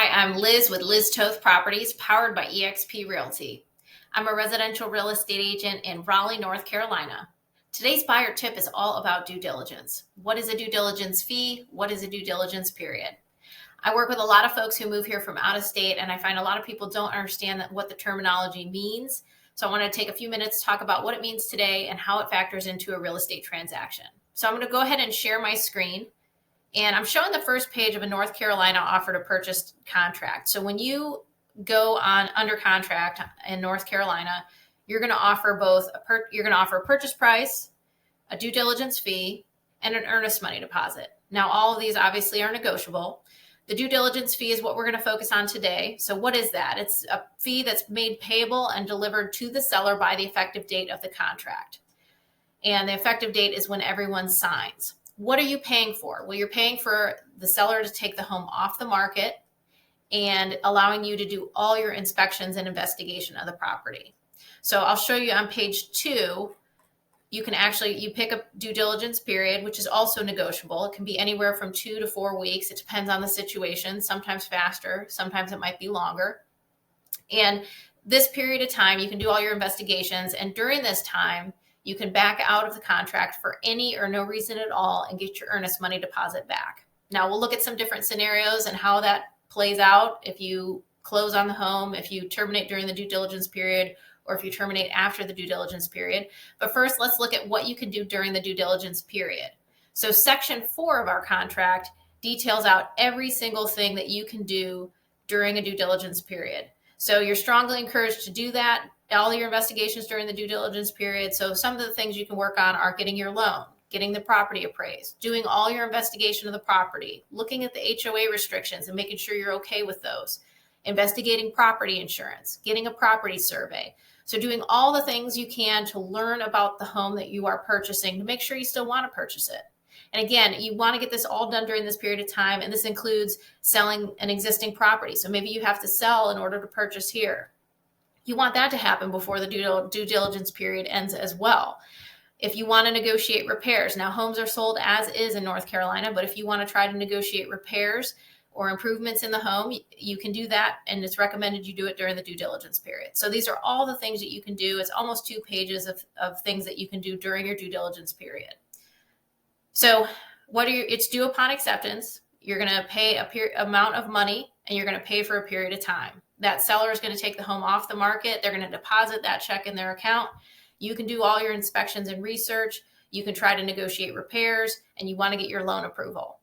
Hi, I'm Liz with Liz Toth Properties, powered by EXP Realty. I'm a residential real estate agent in Raleigh, North Carolina. Today's buyer tip is all about due diligence. What is a due diligence fee? What is a due diligence period? I work with a lot of folks who move here from out of state, and I find a lot of people don't understand what the terminology means. So I want to take a few minutes to talk about what it means today and how it factors into a real estate transaction. So I'm going to go ahead and share my screen. And I'm showing the first page of a North Carolina offer to purchase contract. So when you go on under contract in North Carolina, you're going to offer a purchase price, a due diligence fee, and an earnest money deposit. Now, all of these obviously are negotiable. The due diligence fee is what we're going to focus on today. So what is that? It's a fee that's made payable and delivered to the seller by the effective date of the contract. And the effective date is when everyone signs. What are you paying for? Well, you're paying for the seller to take the home off the market and allowing you to do all your inspections and investigation of the property. So I'll show you on page 2, you pick a due diligence period, which is also negotiable. It can be anywhere from 2 to 4 weeks. It depends on the situation, sometimes faster, sometimes it might be longer. And this period of time, you can do all your investigations. And during this time, you can back out of the contract for any or no reason at all and get your earnest money deposit back. Now, we'll look at some different scenarios and how that plays out if you close on the home, if you terminate during the due diligence period, or if you terminate after the due diligence period. But first, let's look at what you can do during the due diligence period. So Section 4 of our contract details out every single thing that you can do during a due diligence period. So you're strongly encouraged to do that, all your investigations during the due diligence period. So some of the things you can work on are getting your loan, getting the property appraised, doing all your investigation of the property, looking at the HOA restrictions and making sure you're okay with those, investigating property insurance, getting a property survey. So doing all the things you can to learn about the home that you are purchasing to make sure you still want to purchase it. And again, you want to get this all done during this period of time. And this includes selling an existing property. So maybe you have to sell in order to purchase here. You want that to happen before the due diligence period ends as well. If you want to negotiate repairs, now homes are sold as is in North Carolina, but if you want to try to negotiate repairs or improvements in the home, you can do that. And it's recommended you do it during the due diligence period. So these are all the things that you can do. It's almost 2 pages of things that you can do during your due diligence period. So it's due upon acceptance. You're going to pay amount of money and you're going to pay for a period of time. That seller is going to take the home off the market. They're going to deposit that check in their account. You can do all your inspections and research. You can try to negotiate repairs and you want to get your loan approval.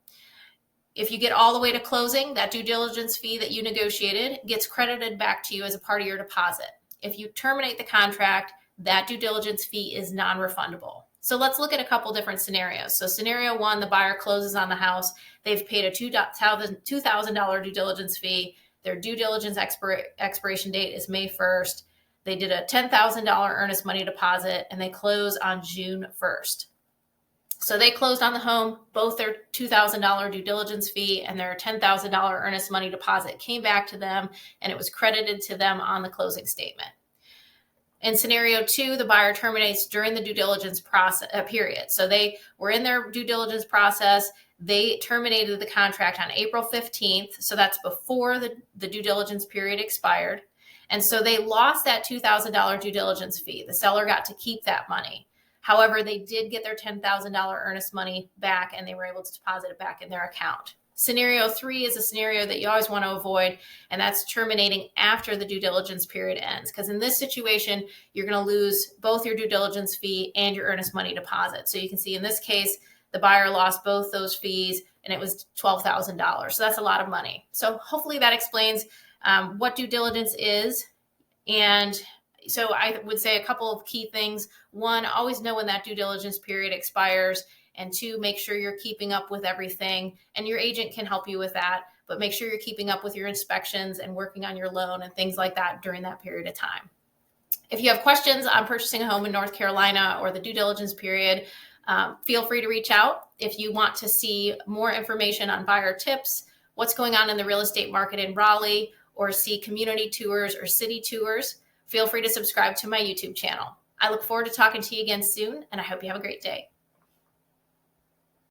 If you get all the way to closing, that due diligence fee that you negotiated gets credited back to you as a part of your deposit. If you terminate the contract, that due diligence fee is non-refundable. So let's look at a couple different scenarios. So scenario 1, the buyer closes on the house. They've paid a $2,000 due diligence fee. Their due diligence expiration date is May 1st. They did a $10,000 earnest money deposit and they close on June 1st. So they closed on the home, both their $2,000 due diligence fee and their $10,000 earnest money deposit came back to them and it was credited to them on the closing statement. In scenario 2, the buyer terminates during the due diligence period. So they were in their due diligence process. They terminated the contract on April 15th. So that's before the due diligence period expired. And so they lost that $2,000 due diligence fee. The seller got to keep that money. However, they did get their $10,000 earnest money back and they were able to deposit it back in their account. Scenario 3 is a scenario that you always want to avoid, and that's terminating after the due diligence period ends. Because in this situation, you're going to lose both your due diligence fee and your earnest money deposit. So you can see in this case, the buyer lost both those fees and it was $12,000. So that's a lot of money. So hopefully that explains what due diligence is. And so I would say a couple of key things. 1, always know when that due diligence period expires. And 2, make sure you're keeping up with everything. And your agent can help you with that. But make sure you're keeping up with your inspections and working on your loan and things like that during that period of time. If you have questions on purchasing a home in North Carolina or the due diligence period, feel free to reach out. If you want to see more information on buyer tips, what's going on in the real estate market in Raleigh, or see community tours or city tours, feel free to subscribe to my YouTube channel. I look forward to talking to you again soon, and I hope you have a great day.